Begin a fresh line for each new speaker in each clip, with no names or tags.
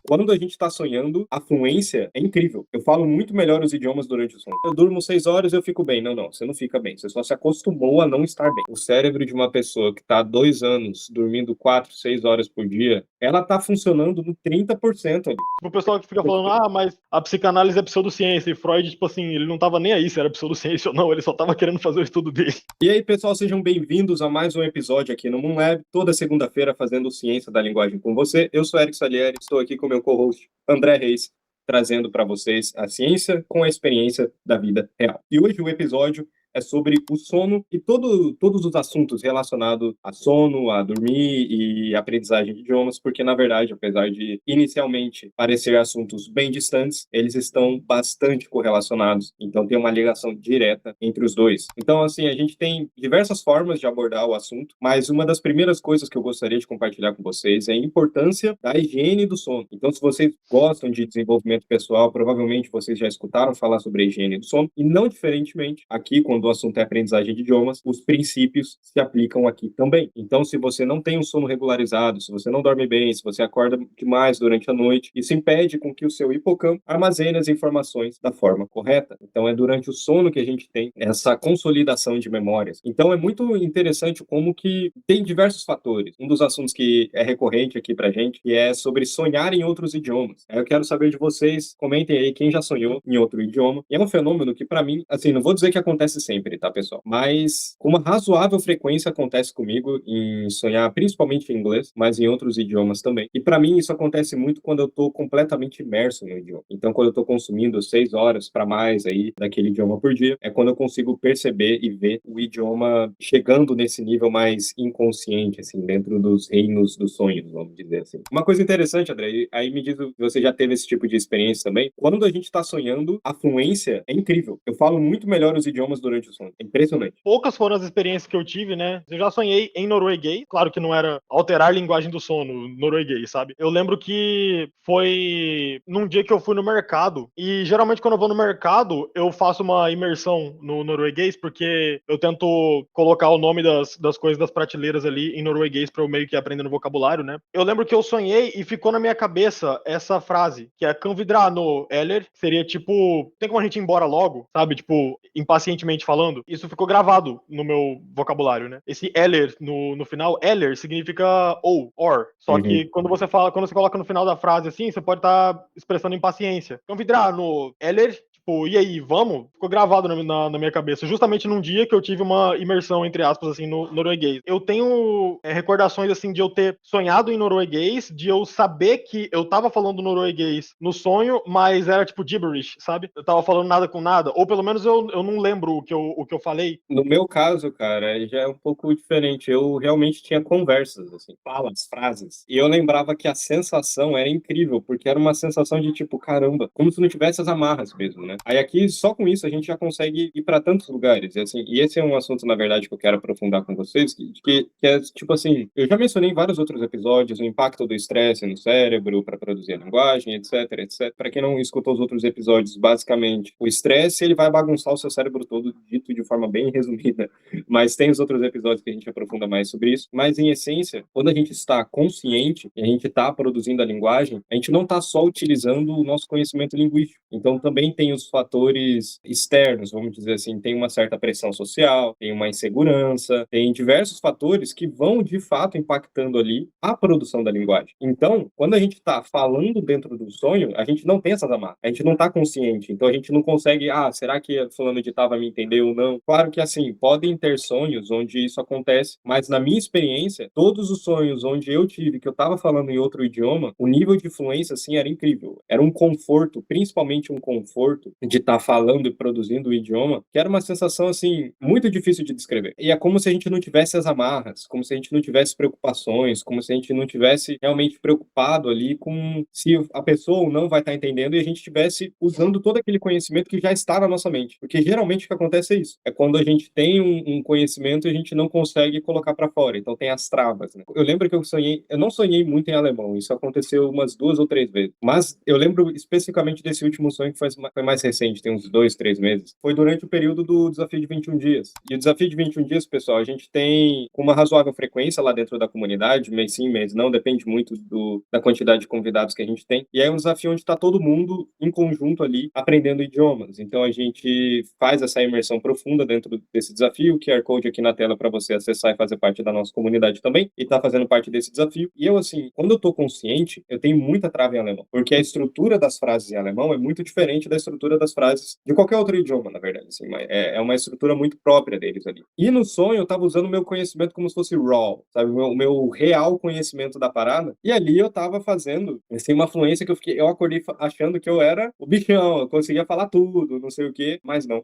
Quando a gente tá sonhando, a fluência é incrível. Eu falo muito melhor os idiomas durante o sono. Eu durmo 6 horas e eu fico bem. Não, você não fica bem. Você só se acostumou a não estar bem. O cérebro de uma pessoa que tá há 2 anos dormindo 4, 6 horas por dia, ela tá funcionando no 30% ali.
O pessoal que fica falando, mas a psicanálise é pseudociência, e Freud, tipo assim, ele não tava nem aí se era pseudociência ou não, ele só tava querendo fazer o estudo dele.
E aí, pessoal, sejam bem-vindos a mais um episódio aqui no Moonlab, toda segunda-feira fazendo ciência da linguagem com você. Eu sou Eric Salieri, estou aqui com meu co-host André Reis, trazendo para vocês a ciência com a experiência da vida real. E hoje o episódio é sobre o sono e todos os assuntos relacionados a sono, a dormir e aprendizagem de idiomas, porque, na verdade, apesar de inicialmente parecer assuntos bem distantes, eles estão bastante correlacionados, então tem uma ligação direta entre os dois. Então, assim, a gente tem diversas formas de abordar o assunto, mas uma das primeiras coisas que eu gostaria de compartilhar com vocês é a importância da higiene do sono. Então, se vocês gostam de desenvolvimento pessoal, provavelmente vocês já escutaram falar sobre a higiene do sono, e não diferentemente, aqui, quando o assunto é aprendizagem de idiomas, os princípios se aplicam aqui também. Então, se você não tem um sono regularizado, se você não dorme bem, se você acorda demais durante a noite, isso impede com que o seu hipocampo armazene as informações da forma correta. Então, é durante o sono que a gente tem essa consolidação de memórias. Então, é muito interessante como que tem diversos fatores. Um dos assuntos que é recorrente aqui pra gente, que é sobre sonhar em outros idiomas. Eu quero saber de vocês, comentem aí quem já sonhou em outro idioma. E é um fenômeno que, pra mim, assim, não vou dizer que acontece sempre, tá, pessoal? Mas com uma razoável frequência acontece comigo em sonhar principalmente em inglês, mas em outros idiomas também. E pra mim isso acontece muito quando eu tô completamente imerso no idioma. Então, quando eu tô consumindo 6 horas para mais aí daquele idioma por dia, é quando eu consigo perceber e ver o idioma chegando nesse nível mais inconsciente, assim, dentro dos reinos dos sonhos, vamos dizer assim. Uma coisa interessante, André, aí me diz se você já teve esse tipo de experiência também. Quando a gente tá sonhando, a fluência é incrível. Eu falo muito melhor os idiomas durante o sono. É impressionante.
Poucas foram as experiências que eu tive, né? Eu já sonhei em norueguês, claro que não era alterar a linguagem do sono, norueguês, sabe? Eu lembro que foi num dia que eu fui no mercado, e geralmente quando eu vou no mercado, eu faço uma imersão no norueguês, porque eu tento colocar o nome das coisas das prateleiras ali em norueguês pra eu meio que aprender no vocabulário, né? Eu lembro que eu sonhei e ficou na minha cabeça essa frase, que é "kan vidra no eller", que seria tipo, tem como a gente ir embora logo, sabe? Tipo, impacientemente falando. Isso ficou gravado no meu vocabulário, né? Esse eller no final, eller significa ou, or. Só que
Uhum.
quando você coloca no final da frase assim, você pode estar expressando impaciência. Então, vidrar no eller, tipo, e aí, vamos? Ficou gravado na minha cabeça, justamente num dia que eu tive uma imersão, entre aspas, assim, no norueguês. Eu tenho recordações, assim, de eu ter sonhado em norueguês, de eu saber que eu tava falando norueguês no sonho, mas era tipo gibberish, sabe? Eu tava falando nada com nada, ou pelo menos eu não lembro o que eu falei.
No meu caso, cara, já é um pouco diferente. Eu realmente tinha conversas, assim, falas, frases. E eu lembrava que a sensação era incrível, porque era uma sensação de tipo, caramba, como se não tivesse as amarras mesmo, né? Aí aqui, só com isso, a gente já consegue ir para tantos lugares. E, assim, e esse é um assunto, na verdade, que eu quero aprofundar com vocês, que é tipo assim, eu já mencionei em vários outros episódios o impacto do estresse no cérebro para produzir a linguagem, etc, etc. Para quem não escutou os outros episódios, basicamente, o estresse, ele vai bagunçar o seu cérebro todo, dito de forma bem resumida, mas tem os outros episódios que a gente aprofunda mais sobre isso. Mas, em essência, quando a gente está consciente e a gente está produzindo a linguagem, a gente não está só utilizando o nosso conhecimento linguístico. Então, também tem os fatores externos, vamos dizer assim, tem uma certa pressão social, tem uma insegurança, tem diversos fatores que vão, de fato, impactando ali a produção da linguagem. Então, quando a gente está falando dentro do sonho, a gente não tem essas amarras, a gente não está consciente, então a gente não consegue, será que fulano de tal vai me entender ou não? Claro que, assim, podem ter sonhos onde isso acontece, mas na minha experiência, todos os sonhos onde eu tive que eu estava falando em outro idioma, o nível de fluência, assim, era incrível. Era um conforto, principalmente um conforto de estar falando e produzindo o idioma, que era uma sensação, assim, muito difícil de descrever. E é como se a gente não tivesse as amarras, como se a gente não tivesse preocupações, como se a gente não tivesse realmente preocupado ali com se a pessoa ou não vai estar entendendo e a gente estivesse usando todo aquele conhecimento que já está na nossa mente. Porque geralmente o que acontece é isso. É quando a gente tem um conhecimento e a gente não consegue colocar para fora. Então tem as travas, né? Eu lembro que eu não sonhei muito em alemão, isso aconteceu umas 2 ou 3 vezes. Mas eu lembro especificamente desse último sonho que foi mais recente, tem uns 2, 3 meses, foi durante o período do desafio de 21 dias. E o desafio de 21 dias, pessoal, a gente tem com uma razoável frequência lá dentro da comunidade, mês sim, mês não, depende muito da quantidade de convidados que a gente tem. E é um desafio onde está todo mundo em conjunto ali aprendendo idiomas. Então a gente faz essa imersão profunda dentro desse desafio, o QR Code aqui na tela para você acessar e fazer parte da nossa comunidade também, e tá fazendo parte desse desafio. E eu, assim, quando eu tô consciente, eu tenho muita trava em alemão, porque a estrutura das frases em alemão é muito diferente da estrutura das frases de qualquer outro idioma, na verdade, assim, mas é uma estrutura muito própria deles ali. E no sonho eu tava usando o meu conhecimento como se fosse raw, sabe, o meu real conhecimento da parada, e ali eu tava fazendo, assim, uma fluência que eu acordei achando que eu era o bichão, eu conseguia falar tudo, não sei o quê, mas não.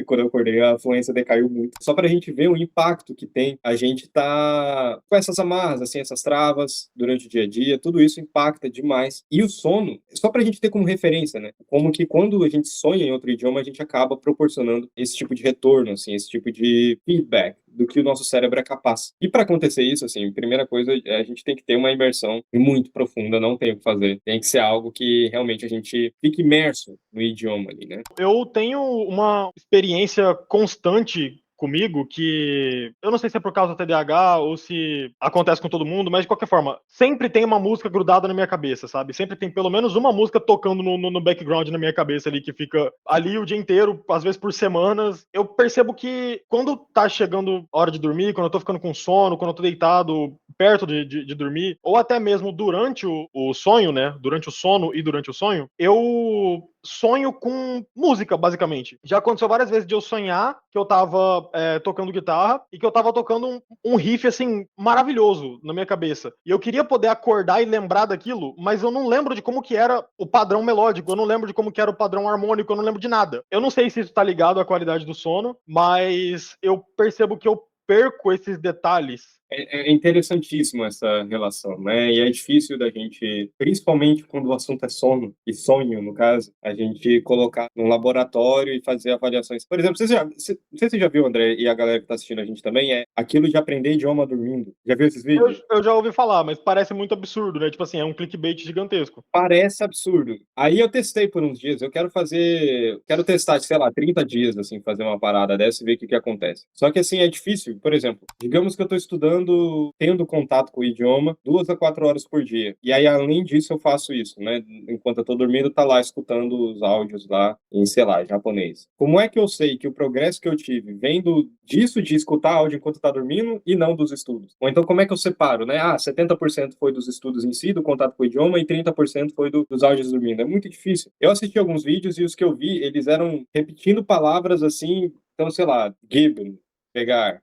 Quando eu acordei, a fluência decaiu muito. Só pra gente ver o impacto que tem a gente tá com essas amarras, assim, essas travas durante o dia a dia, tudo isso impacta demais. E o sono, só pra gente ter como referência, né? Como que quando a gente sonha em outro idioma, a gente acaba proporcionando esse tipo de retorno, assim, esse tipo de feedback do que o nosso cérebro é capaz. E para acontecer isso, assim, primeira coisa, a gente tem que ter uma imersão muito profunda, não tem o que fazer. Tem que ser algo que realmente a gente fique imerso no idioma ali, né?
Eu tenho uma experiência constante comigo que eu não sei se é por causa do TDAH ou se acontece com todo mundo, mas de qualquer forma, sempre tem uma música grudada na minha cabeça, sabe? Sempre tem pelo menos uma música tocando no background na minha cabeça ali, que fica ali o dia inteiro, às vezes por semanas. Eu percebo que quando tá chegando a hora de dormir, quando eu tô ficando com sono, quando eu tô deitado perto de dormir, ou até mesmo durante o sonho, né? Durante o sono e durante o sonho, eu sonho com música, basicamente. Já aconteceu várias vezes de eu sonhar que eu tava tocando guitarra e que eu tava tocando um riff, assim, maravilhoso na minha cabeça. E eu queria poder acordar e lembrar daquilo, mas eu não lembro de como que era o padrão melódico, eu não lembro de como que era o padrão harmônico, eu não lembro de nada. Eu não sei se isso tá ligado à qualidade do sono, mas eu percebo que eu perco esses detalhes.
É interessantíssimo essa relação, né? E é difícil da gente, principalmente quando o assunto é sono, e sonho, no caso, a gente colocar num laboratório e fazer avaliações. Por exemplo, não sei se você já viu, André, e a galera que tá assistindo a gente também, é aquilo de aprender idioma dormindo. Já viu esses vídeos?
Eu já ouvi falar, mas parece muito absurdo, né? Tipo assim, é um clickbait gigantesco.
Parece absurdo. Aí eu testei por uns dias. Quero testar, sei lá, 30 dias, assim, fazer uma parada dessa e ver o que acontece. Só que, assim, é difícil. Por exemplo, digamos que eu estou estudando, tendo contato com o idioma 2 a 4 horas por dia. E aí, além disso, eu faço isso, né? Enquanto eu tô dormindo, tá lá escutando os áudios lá em, sei lá, japonês. Como é que eu sei que o progresso que eu tive vem disso de escutar áudio enquanto tá dormindo e não dos estudos? Ou então, como é que eu separo, né? 70% foi dos estudos em si, do contato com o idioma, e 30% foi dos áudios dormindo. É muito difícil. Eu assisti alguns vídeos e os que eu vi, eles eram repetindo palavras assim, então, sei lá, given, pegar,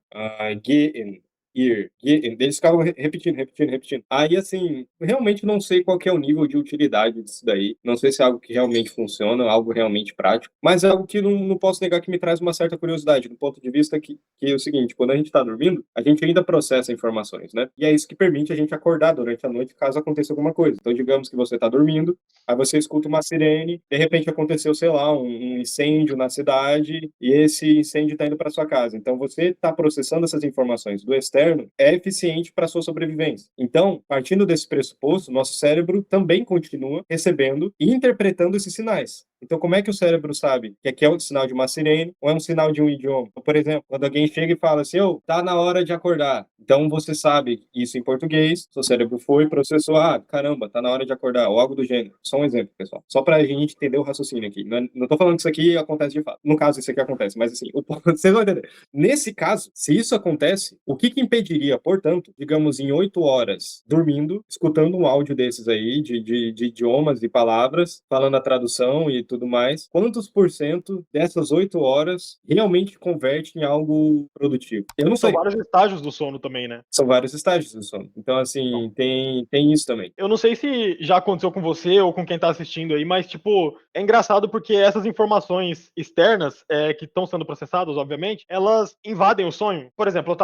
get ear, eles ficavam repetindo, repetindo, repetindo. Aí, assim, realmente não sei qual que é o nível de utilidade disso daí. Não sei se é algo que realmente funciona, algo realmente prático, mas é algo que não posso negar que me traz uma certa curiosidade, do ponto de vista que é o seguinte, quando a gente está dormindo, a gente ainda processa informações, né? E é isso que permite a gente acordar durante a noite caso aconteça alguma coisa. Então, digamos que você está dormindo, aí você escuta uma sirene, de repente aconteceu, sei lá, um incêndio na cidade, e esse incêndio está indo para sua casa. Então, você está processando essas informações do externo, é eficiente para sua sobrevivência. Então, partindo desse pressuposto, nosso cérebro também continua recebendo e interpretando esses sinais. Então, como é que o cérebro sabe que aqui é um sinal de uma sirene ou é um sinal de um idioma? Então, por exemplo, quando alguém chega e fala assim, tá na hora de acordar. Então, você sabe isso em português, seu cérebro foi, processou, caramba, tá na hora de acordar, ou algo do gênero. Só um exemplo, pessoal. Só pra gente entender o raciocínio aqui. Não tô falando que isso aqui acontece de fato. No caso, isso aqui acontece, mas assim, vocês vão entender. Nesse caso, se isso acontece, o que impediria, portanto, digamos, em 8 horas, dormindo, escutando um áudio desses aí, de idiomas e palavras, falando a tradução e tudo mais, quantos por cento dessas 8 horas realmente converte em algo produtivo? Eu não
São
sei.
vários estágios do sono também, né?
São vários estágios do sono. Então, assim, tem isso também.
Eu não sei se já aconteceu com você ou com quem tá assistindo aí, mas, tipo, é engraçado porque essas informações externas, que estão sendo processadas, obviamente, elas invadem o sonho. Por exemplo,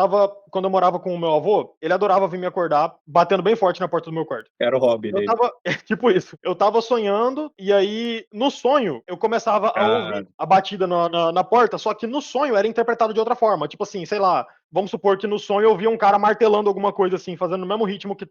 quando eu morava com o meu avô, ele adorava vir me acordar batendo bem forte na porta do meu quarto.
Era o hobby
Eu
dele.
tava, tipo isso, eu tava sonhando e aí, no sonho, eu começava a
Cara,
ouvir a batida na porta, só que no sonho era interpretado de outra forma. Tipo assim, sei lá, vamos supor que no sonho eu via um cara martelando alguma coisa assim, fazendo o mesmo ritmo que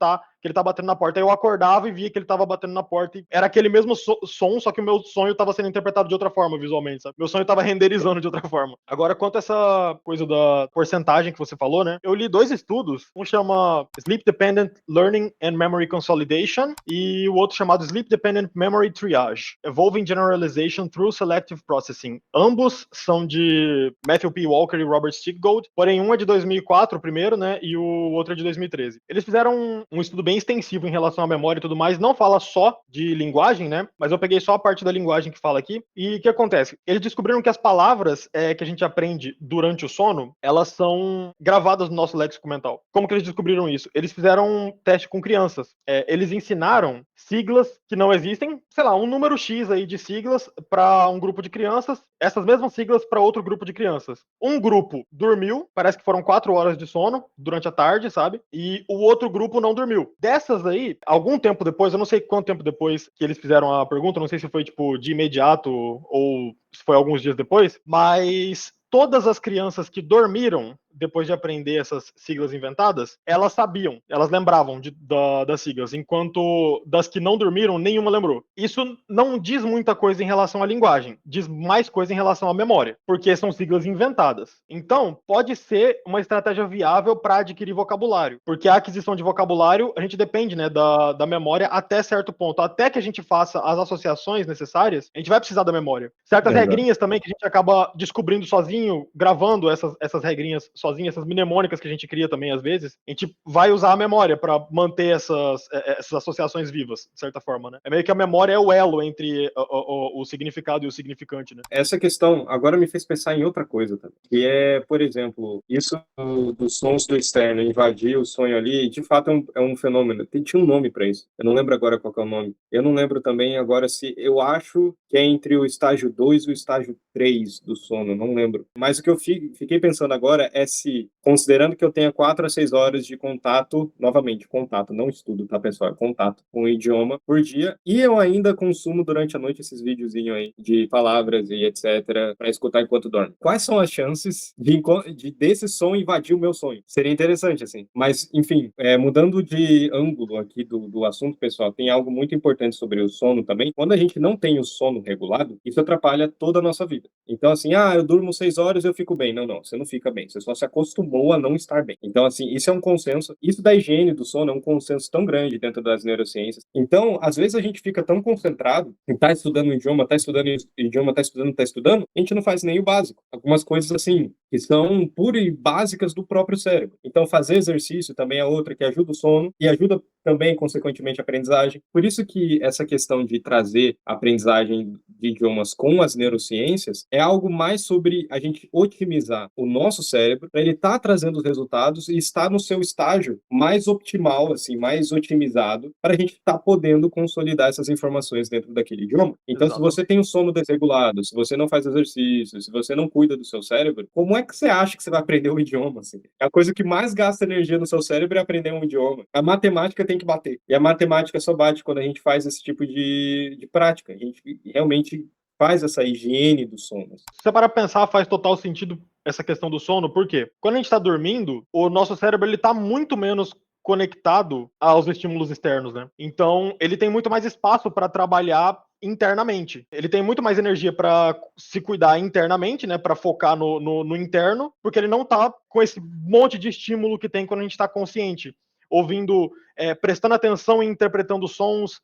ele tá batendo na porta. Aí eu acordava e via que ele tava batendo na porta e era aquele mesmo som, só que o meu sonho tava sendo interpretado de outra forma visualmente, sabe? Meu sonho tava renderizando de outra forma. Agora, quanto a essa coisa da porcentagem que você falou, né? Eu li 2 estudos, um chama Sleep Dependent Learning and Memory Consolidation e o outro chamado Sleep Dependent Memory Triage, Evolving Generalization Through Selective Processing. Ambos são de Matthew P. Walker e Robert Stiggold, porém um é de 2004, o primeiro, né, e o outro é de 2013. Eles fizeram um estudo bem extensivo em relação à memória e tudo mais, não fala só de linguagem, né, mas eu peguei só a parte da linguagem que fala aqui, e o que acontece? Eles descobriram que as palavras que a gente aprende durante o sono, elas são gravadas no nosso léxico mental. Como que eles descobriram isso? Eles fizeram um teste com crianças. Eles ensinaram siglas que não existem, sei lá, um número X aí de siglas para um grupo de crianças, essas mesmas siglas para outro grupo de crianças. Um grupo dormiu, parece que foram 4 horas de sono durante a tarde, sabe? E o outro grupo não dormiu. Dessas aí, algum tempo depois, eu não sei quanto tempo depois que eles fizeram a pergunta, não sei se foi tipo de imediato ou se foi alguns dias depois, mas todas as crianças que dormiram depois de aprender essas siglas inventadas, elas sabiam, elas lembravam das siglas, enquanto das que não dormiram, nenhuma lembrou. Isso não diz muita coisa em relação à linguagem, diz mais coisa em relação à memória, porque são siglas inventadas. Então, pode ser uma estratégia viável para adquirir vocabulário, porque a aquisição de vocabulário, a gente depende, né, da memória até certo ponto. Até que a gente faça as associações necessárias, a gente vai precisar da memória. Certas regrinhas também que a gente acaba descobrindo sozinho, gravando essas regrinhas sozinho, essas mnemônicas que a gente cria também às vezes, a gente vai usar a memória para manter essas associações vivas, de certa forma, né? É meio que a memória é o elo entre o significado e o significante, né?
Essa questão agora me fez pensar em outra coisa também, que é, por exemplo, isso dos sons do externo invadir o sonho ali, de fato é um fenômeno. Tinha um nome para isso. Eu não lembro agora qual que é o nome. Eu não lembro também agora se eu acho que é entre o estágio 2 e o estágio 3 do sono, não lembro. Mas o que eu fiquei pensando agora é se, considerando que eu tenha 4 a 6 horas de contato, novamente, contato, não estudo, tá, pessoal? É contato com o idioma por dia, e eu ainda consumo durante a noite esses videozinhos aí de palavras e etc, para escutar enquanto dorme. Quais são as chances desse som invadir o meu sonho? Seria interessante, assim. Mas, enfim, mudando de ângulo aqui do assunto, pessoal, tem algo muito importante sobre o sono também. Quando a gente não tem o sono regulado, isso atrapalha toda a nossa vida. Então, assim, eu durmo 6 horas e eu fico bem. Não, não, você não fica bem. Você só se acostumou a não estar bem. Então, assim, isso é um consenso. Isso da higiene do sono é um consenso tão grande dentro das neurociências. Então, às vezes a gente fica tão concentrado em estar estudando um idioma, estar estudando idioma, estar estudando, a gente não faz nem o básico. Algumas coisas, assim, que são puras e básicas do próprio cérebro. Então, fazer exercício também é outra que ajuda o sono e ajuda também, consequentemente, a aprendizagem. Por isso que essa questão de trazer a aprendizagem de idiomas com as neurociências é algo mais sobre a gente otimizar o nosso cérebro para ele estar trazendo os resultados e estar no seu estágio mais optimal, assim, mais otimizado, para a gente estar podendo consolidar essas informações dentro daquele idioma. Então, exatamente, se você tem o sono desregulado, se você não faz exercício, se você não cuida do seu cérebro, como é que você acha que você vai aprender um idioma? Assim? A coisa que mais gasta energia no seu cérebro é aprender um idioma. A matemática tem que bater. E a matemática só bate quando a gente faz esse tipo de prática. A gente realmente faz essa higiene do sono.
Se você parar pra pensar, faz total sentido essa questão do sono, por quê? Quando a gente está dormindo, o nosso cérebro ele tá muito menos conectado aos estímulos externos, né? Então, ele tem muito mais espaço para trabalhar internamente. Ele tem muito mais energia para se cuidar internamente, né, para focar no interno, porque ele não tá com esse monte de estímulo que tem quando a gente está consciente, ouvindo, prestando atenção e interpretando sons,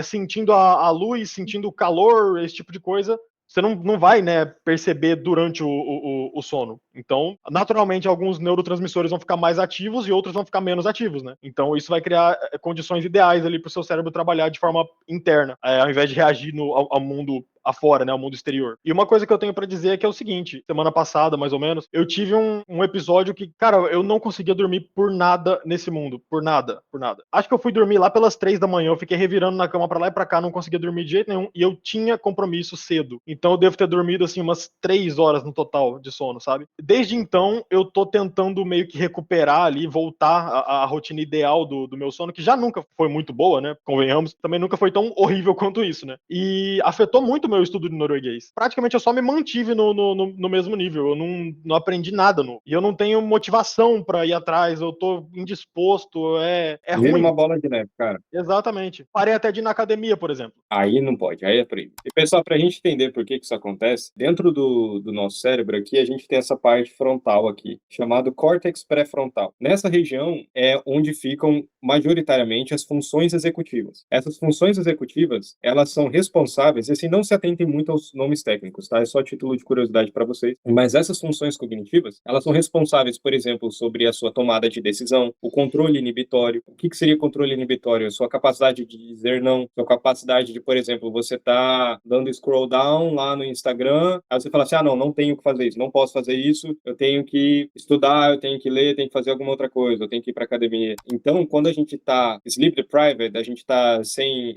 sentindo a luz, sentindo o calor, esse tipo de coisa. Você não vai, né, perceber durante o sono. Então, naturalmente, alguns neurotransmissores vão ficar mais ativos e outros vão ficar menos ativos, né? Então, isso vai criar condições ideais ali para o seu cérebro trabalhar de forma interna, ao invés de reagir ao mundo afora, né, ao mundo exterior. E uma coisa que eu tenho para dizer é que é o seguinte, semana passada, mais ou menos, eu tive um episódio que, cara, eu não conseguia dormir por nada nesse mundo, por nada. Acho que eu fui dormir lá pelas 3 da manhã, eu fiquei revirando na cama para lá e para cá, não conseguia dormir de jeito nenhum, e eu tinha compromisso cedo. Então eu devo ter dormido, assim, umas 3 horas no total de sono, sabe? Desde então, eu tô tentando meio que recuperar ali, voltar à rotina ideal do meu sono, que já nunca foi muito boa, né, convenhamos, também nunca foi tão horrível quanto isso, né? E afetou muito meu estudo de norueguês. Praticamente eu só me mantive no mesmo nível. Eu não aprendi nada novo. E eu não tenho motivação pra ir atrás. Eu tô indisposto. É
Vira
ruim.
uma bola de neve, cara.
Exatamente. Parei até de ir na academia, por exemplo.
Aí não pode, aí é proibido. E pessoal, para a gente entender por que que isso acontece, dentro do nosso cérebro aqui, a gente tem essa parte frontal aqui, chamado córtex pré-frontal. Nessa região é onde ficam majoritariamente as funções executivas. Essas funções executivas, elas são responsáveis, e assim, não se atentem muito aos nomes técnicos, tá? É só título de curiosidade para vocês. Mas essas funções cognitivas, elas são responsáveis, por exemplo, sobre a sua tomada de decisão, o controle inibitório. O que que seria controle inibitório? A sua capacidade de dizer não, sua capacidade de, por exemplo, você tá dando scroll down lá no Instagram, aí você fala assim, ah, não tenho que fazer isso, não posso fazer isso, eu tenho que estudar, eu tenho que ler, eu tenho que fazer alguma outra coisa, eu tenho que ir pra academia. Então, quando a gente tá sleep deprived, a gente tá sem,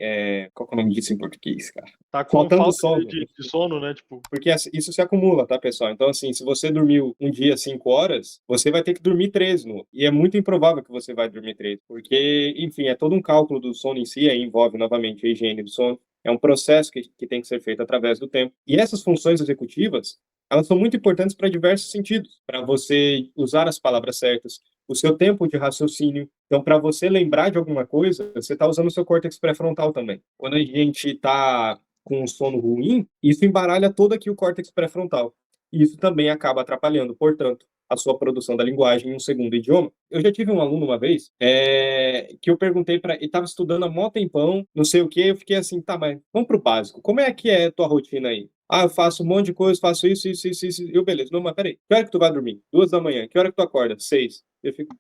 qual que é o nome disso em português, cara?
Tá com
Faltando
falta
sono.
de sono, né? Tipo,
Porque isso se acumula, tá, pessoal? Então, assim, se você dormiu um dia 5 horas, você vai ter que dormir 13. E é muito improvável que você vai dormir 13. Porque, enfim, é todo um cálculo do sono em si, aí envolve novamente a higiene do sono. É um processo que tem que ser feito através do tempo. E essas funções executivas, elas são muito importantes para diversos sentidos. Para você usar as palavras certas, o seu tempo de raciocínio. Então, para você lembrar de alguma coisa, você está usando o seu córtex pré-frontal também. Quando a gente está com um sono ruim, isso embaralha todo aqui o córtex pré-frontal. E isso também acaba atrapalhando, portanto, a sua produção da linguagem em um segundo idioma. Eu já tive um aluno uma vez que eu perguntei para ele, estava estudando há mó tempão, não sei o quê, eu fiquei assim, tá, mas vamos pro básico. Como é que é a tua rotina aí? Ah, eu faço um monte de coisa, faço isso, isso, isso, isso. Eu, beleza. Não, mas peraí. Que hora que tu vai dormir? 2 da manhã. Que hora que tu acorda? 6. Eu fico...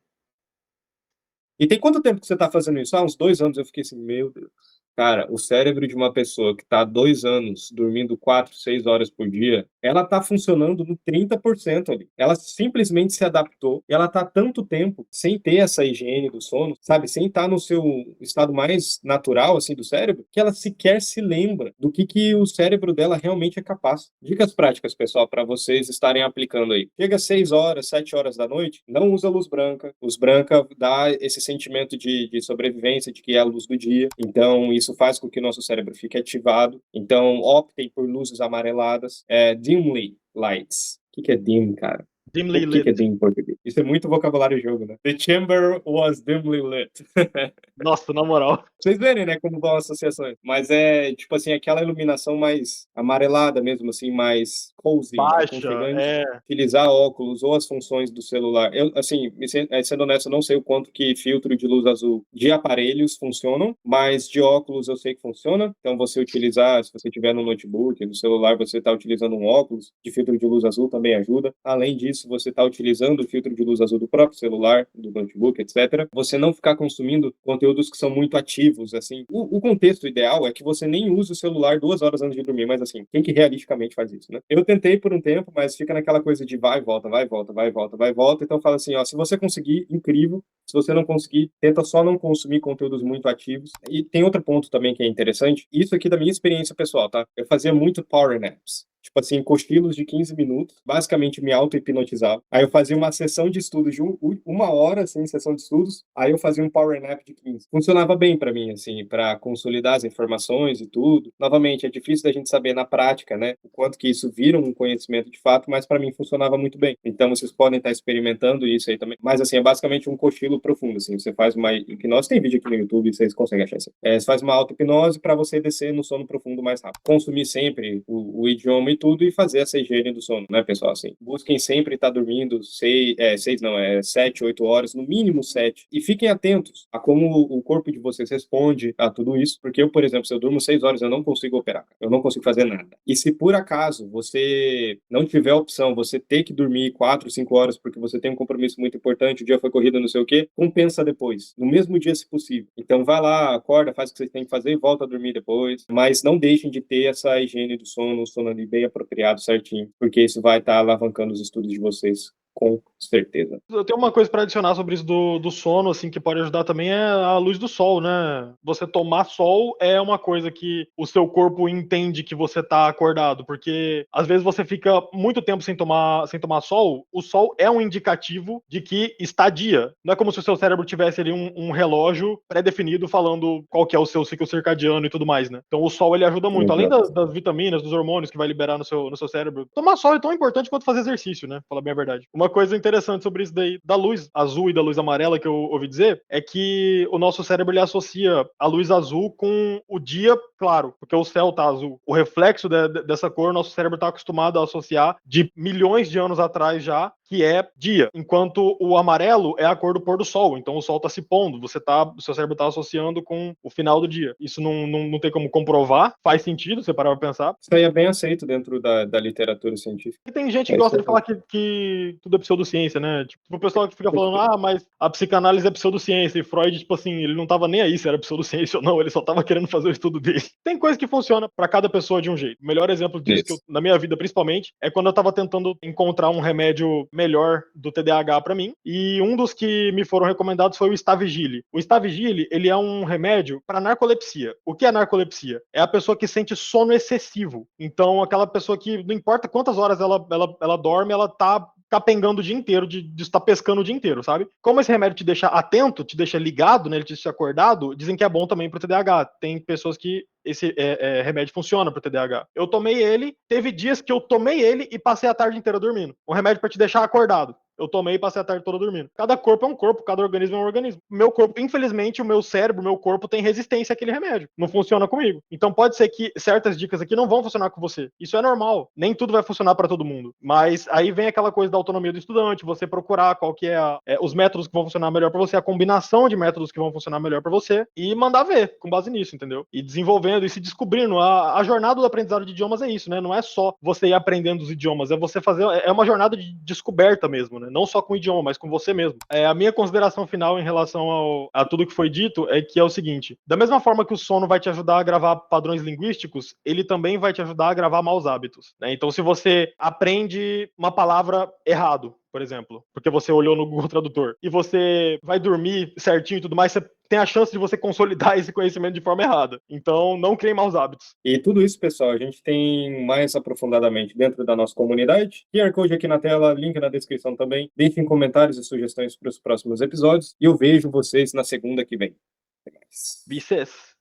E tem quanto tempo que você tá fazendo isso? Ah, uns 2 anos. Eu fiquei assim, meu Deus. Cara, o cérebro de uma pessoa que está há 2 anos dormindo 4, 6 horas por dia, ela está funcionando no 30% ali. Ela simplesmente se adaptou e ela está há tanto tempo sem ter essa higiene do sono, sabe? Sem estar no seu estado mais natural, assim, do cérebro, que ela sequer se lembra do que o cérebro dela realmente é capaz. Dicas práticas, pessoal, para vocês estarem aplicando aí. Chega às 6 horas, 7 horas da noite, não usa luz branca. Luz branca dá esse sentimento de sobrevivência, de que é a luz do dia. Então, isso faz com que o nosso cérebro fique ativado. Então, optem por luzes amareladas. Dimly lights. O que é dim, cara?
dimly
O que é
lit.
dim em português? Isso é muito vocabulário jogo, né? The chamber was dimly lit.
Nossa, na moral.
Vocês verem, né, como vão as associações. Mas é, tipo assim, aquela iluminação mais amarelada mesmo, assim, mais cozy,
Baixa,
aconchegante. Utilizar óculos ou as funções do celular. Eu, assim, sendo honesto, eu não sei o quanto que filtro de luz azul de aparelhos funcionam, mas de óculos eu sei que funciona. Então, você utilizar, se você tiver no notebook, no celular, você está utilizando um óculos de filtro de luz azul também ajuda. Além disso, você está utilizando o filtro de luz azul do próprio celular, do notebook, etc. Você não ficar consumindo conteúdos que são muito ativos, assim. O contexto ideal é que você nem use o celular 2 horas antes de dormir, mas assim, quem que realisticamente faz isso, né? Eu tentei por um tempo, mas fica naquela coisa de vai e volta, vai e volta, vai e volta, vai e volta. Então fala assim, ó, se você conseguir, incrível. Se você não conseguir, tenta só não consumir conteúdos muito ativos. E tem outro ponto também que é interessante, isso aqui da minha experiência pessoal, tá? Eu fazia muito power naps. Tipo assim, cochilos de 15 minutos, basicamente me auto-hipnotizava. Aí eu fazia uma sessão de estudos de 1 hora, assim, sessão de estudos, aí eu fazia um power nap de 15. Funcionava bem para mim, assim, para consolidar as informações e tudo. Novamente, é difícil da gente saber na prática, né, o quanto que isso vira um conhecimento de fato, mas para mim funcionava muito bem. Então vocês podem estar experimentando isso aí também. Mas assim, é basicamente um cochilo profundo, assim, você faz uma hipnose, tem vídeo aqui no YouTube, vocês conseguem achar isso. Você faz uma auto-hipnose para você descer no sono profundo mais rápido. Consumir sempre o idioma e tudo e fazer essa higiene do sono, né, pessoal? Assim, busquem sempre estar dormindo 7, 8 horas, no mínimo 7. E fiquem atentos a como o corpo de vocês responde a tudo isso, porque eu, por exemplo, se eu durmo 6 horas, eu não consigo operar, eu não consigo fazer nada. E se por acaso você não tiver opção, você ter que dormir 4, 5 horas porque você tem um compromisso muito importante, o dia foi corrido, não sei o quê, compensa depois, no mesmo dia se possível. Então vai lá, acorda, faz o que você tem que fazer e volta a dormir depois, mas não deixem de ter essa higiene do sono, um sono ali bem apropriado, certinho, porque isso vai estar alavancando os estudos de vocês com certeza.
Eu tenho uma coisa para adicionar sobre isso do sono, assim, que pode ajudar também, é a luz do sol, né? Você tomar sol é uma coisa que o seu corpo entende que você tá acordado, porque às vezes você fica muito tempo sem tomar sol, o sol é um indicativo de que está dia. Não é como se o seu cérebro tivesse ali um relógio pré-definido falando qual que é o seu ciclo circadiano e tudo mais, né? Então o sol ele ajuda muito, além das vitaminas, dos hormônios que vai liberar no seu cérebro. Tomar sol é tão importante quanto fazer exercício, né? Falar bem a verdade. Uma coisa interessante sobre isso daí, da luz azul e da luz amarela que eu ouvi dizer, é que o nosso cérebro ele associa a luz azul com o dia claro, porque o céu tá azul. O reflexo dessa cor, nosso cérebro tá acostumado a associar de milhões de anos atrás já, que é dia, enquanto o amarelo é a cor do pôr do sol, então o sol tá se pondo, o seu cérebro tá associando com o final do dia. Isso não tem como comprovar, faz sentido, você parar pra pensar.
Isso aí é bem aceito dentro da literatura científica.
E tem gente que gosta de falar que tudo é pseudociência, né? Tipo, o pessoal que fica falando, mas a psicanálise é pseudociência, e Freud, tipo assim, ele não tava nem aí se era pseudociência ou não, ele só tava querendo fazer o estudo dele. Tem coisa que funciona pra cada pessoa de um jeito. O melhor exemplo disso, que na minha vida principalmente, é quando eu tava tentando encontrar um remédio melhor do TDAH pra mim, e um dos que me foram recomendados foi o Stavigile. O Stavigile, ele é um remédio pra narcolepsia. O que é narcolepsia? É a pessoa que sente sono excessivo. Então, aquela pessoa que, não importa quantas horas ela dorme, ela tá capengando o dia inteiro, de estar pescando o dia inteiro, sabe? Como esse remédio te deixa atento, te deixa ligado, né, ele te deixa acordado, dizem que é bom também pro TDAH. Tem pessoas que esse remédio funciona pro TDAH. Eu tomei ele, teve dias que eu tomei ele e passei a tarde inteira dormindo. Um remédio para te deixar acordado. Eu tomei e passei a tarde toda dormindo. Cada corpo é um corpo, cada organismo é um organismo. Meu corpo, infelizmente, o meu cérebro, o meu corpo tem resistência àquele remédio. Não funciona comigo. Então pode ser que certas dicas aqui não vão funcionar com você. Isso é normal. Nem tudo vai funcionar para todo mundo. Mas aí vem aquela coisa da autonomia do estudante, você procurar qual que é, os métodos que vão funcionar melhor para você, a combinação de métodos que vão funcionar melhor para você e mandar ver com base nisso, entendeu? E desenvolvendo e se descobrindo. A jornada do aprendizado de idiomas é isso, né? Não é só você ir aprendendo os idiomas, é você fazer, é uma jornada de descoberta mesmo, né? Não só com o idioma, mas com você mesmo. A minha consideração final em relação a tudo que foi dito é que é o seguinte: da mesma forma que o sono vai te ajudar a gravar padrões linguísticos, ele também vai te ajudar a gravar maus hábitos, né? Então, se você aprende uma palavra errado, por exemplo, porque você olhou no Google Tradutor, e você vai dormir certinho e tudo mais, você tem a chance de você consolidar esse conhecimento de forma errada. Então, não criem maus hábitos.
E tudo isso, pessoal, a gente tem mais aprofundadamente dentro da nossa comunidade. QR Code aqui na tela, link na descrição também. Deixem comentários e sugestões para os próximos episódios. E eu vejo vocês na segunda que vem. Até mais.
Bices.